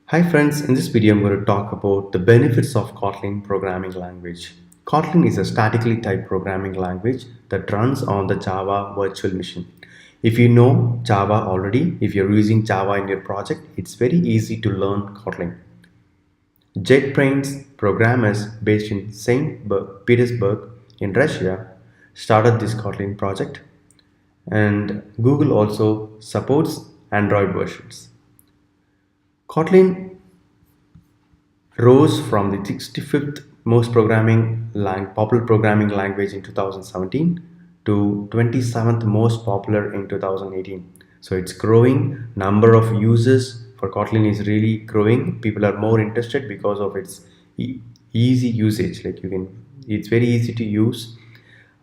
Hi friends, in this video I'm going to talk about the benefits of Kotlin programming language. Kotlin is a statically typed programming language that runs on the Java virtual machine. If you know Java already, if you're using Java in your project, it's very easy to learn Kotlin. JetBrains programmers based in Saint Petersburg in Russia started this Kotlin project, and Google also supports Android versions. Kotlin rose from the 65th most popular programming language in 2017 to 27th most popular in 2018. So it's growing. Number of users for Kotlin is really growing. People are more interested because of its easy usage. It's very easy to use.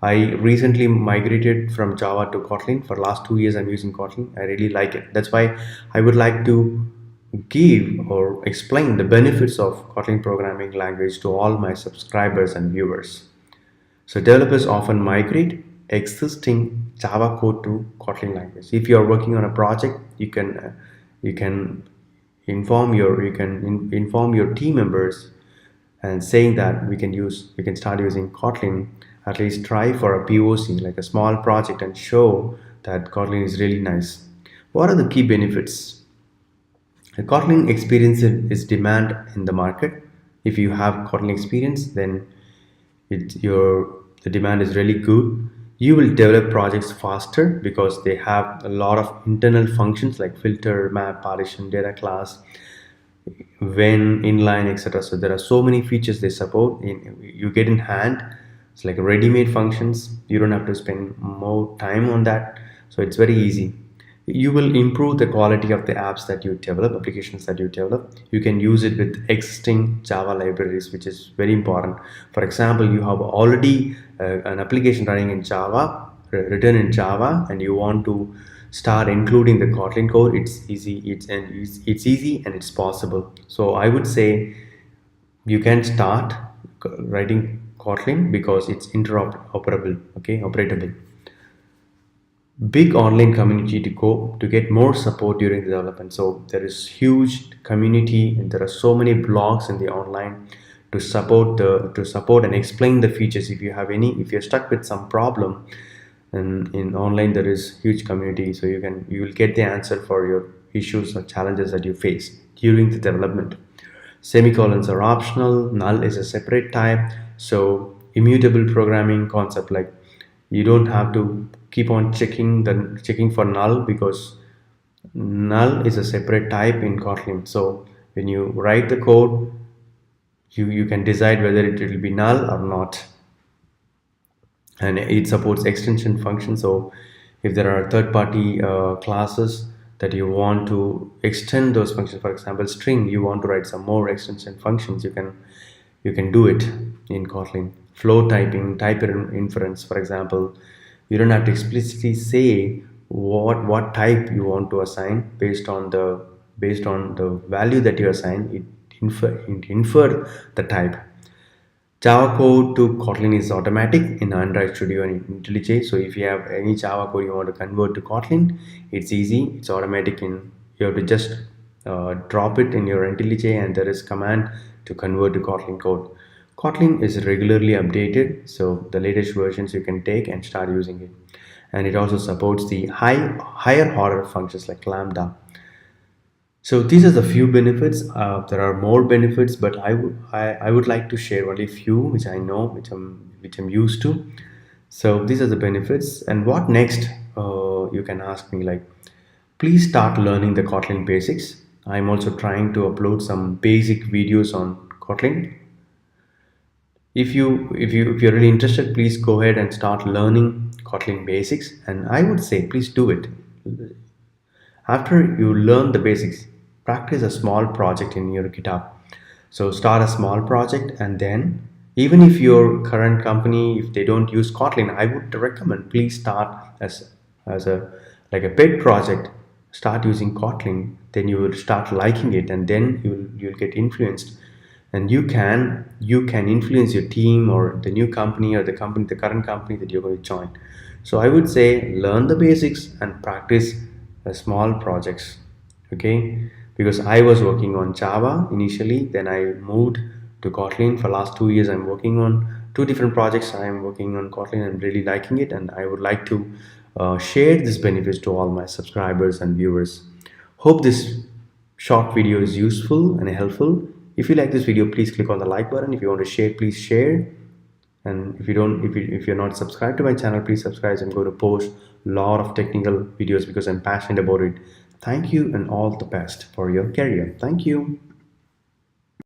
I recently migrated from Java to Kotlin. For last 2 years, I'm using Kotlin. I really like it. That's why I would like to give or explain the benefits of Kotlin programming language to all my subscribers and viewers. So developers often migrate existing Java code to Kotlin language. If you are working on a project, you can inform your team members and saying that we can start using Kotlin. At least try for a POC, like a small project, and show that Kotlin is really nice. What are the key benefits? A Kotlin experience is demand in the market. If you have Kotlin experience, then the demand is really good. You will develop projects faster because they have a lot of internal functions like filter, map, partition, data class, when, inline, etc. So there are so many features they support. You get in hand. It's like ready-made functions. You don't have to spend more time on that. So it's very easy. You will improve the quality of the apps that you develop, applications that you develop. You can use it with existing Java libraries, which is very important. For example, you have already an application running in Java, written in Java, and you want to start including the Kotlin code. It's easy. It's easy and it's possible. So I would say you can start writing Kotlin because it's interoperable, okay, operatable. Big online community to get more support during the development. So there is huge community and there are so many blogs in the online to support and explain the features. If you're stuck with some problem, and in online there is huge community, so you will get the answer for your issues or challenges that you face during the development. Semicolons are optional. Null is a separate type. So immutable programming concept, like you don't have to keep on checking for null, because null is a separate type in Kotlin. So when you write the code, you can decide whether it will be null or not. And it supports extension functions. So if there are third-party classes that you want to extend those functions, for example string, you want to write some more extension functions, you can do it in Kotlin. Flow typing, type inference, for example, you don't have to explicitly say what type you want to assign. Based on the value that you assign, it infer the type. Java code to Kotlin is automatic in Android Studio and IntelliJ. So if you have any Java code you want to convert to Kotlin, it's easy. It's automatic. You have to just drop it in your IntelliJ, and there is command to convert to Kotlin code. Kotlin is regularly updated, so the latest versions you can take and start using it. And it also supports the higher order functions like Lambda. So these are the few benefits. There are more benefits, but I would like to share only few which I know, which I'm used to. So these are the benefits. And what next? You can ask me, like, please start learning the Kotlin basics. I'm also trying to upload some basic videos on Kotlin. If you're really interested, please go ahead and start learning Kotlin basics. And I would say, please do it. After you learn the basics, practice a small project in your GitHub. So start a small project, and then even if your current company, if they don't use Kotlin, I would recommend please start as a like a pet project. Start using Kotlin, then you will start liking it, and then you'll get influenced, and you can influence your team or the new company or the current company that you're going to join. So I would say learn the basics and practice small projects. Okay, because I was working on Java initially, then I moved to Kotlin. For last 2 years I'm working on two different projects. I am working on Kotlin. I'm really liking it, and I would like to share this benefits to all my subscribers and viewers. Hope this short video is useful and helpful. If you like this video, please click on the like button. If you want to share, please share. And if you're not subscribed to my channel, please subscribe. I'm going to post a lot of technical videos because I'm passionate about it. Thank you, and all the best for your career. Thank you.